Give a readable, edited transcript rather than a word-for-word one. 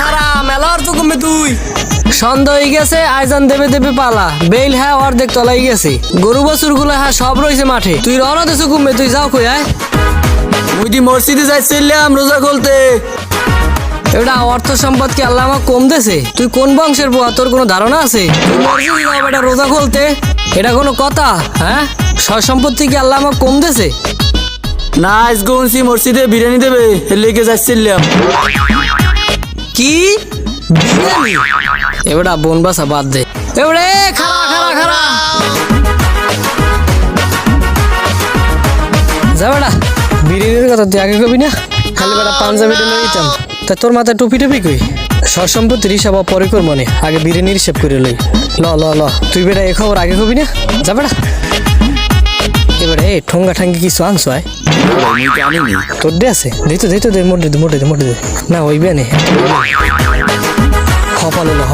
খারা মেলার তো কমে তুই সন্ধ্যা হয়ে গেছে আইজান দেবে দেবে পালা বেল হ্যাঁ অর্ধেক তলাই গেছে গরু বাছুর গুলো হ্যাঁ সব রয়েছে মাঠে তুই রওনা দেছো কমবে তুই যাও কই আয় মুই দি মসজিদে যাইছিলাম রোজা খুলতে। এটা অর্থ সম্পদ কি আল্লাহ আমাকে কম দেছে? তুই কোন বংশের বুয়া তোর কোনো ধারণা আছে? তুই মসজিদে যাও বেটা রোজা খুলতে, এটা কোনো কথা? হ্যাঁ, সয় সম্পত্তি কি আল্লাহ আমাকে কম দেছে? না আজ গুনছি মসজিদে বিরিয়ানি দেবে এর লেগে যাইছিলাম। কি বিরিয়ানি? এবারে বোন বাসা বাদ দে। এবারে খারা খারা খারা যা বেটা, বিরিয়ানির কথা তুই আগে কবি না, খালি বেটা পাঞ্জাবিটা নিয়ে নিতাম। তা তোর মাথায় টুপি টুপি কই? সব সম্পত্তির হিসাব পরে কর মনে, আগে বিরিয়ানির হিসাব করে লই। ল ল ল তুই বেটা এ খবর আগে কবি না, যা বেটা। এবারে এই ঠোঙ্গা ঠাঙ্গি কিছু আনছো আয় তোর দে আছে দিত দে মোটে দে না হইবে নে হপালে লো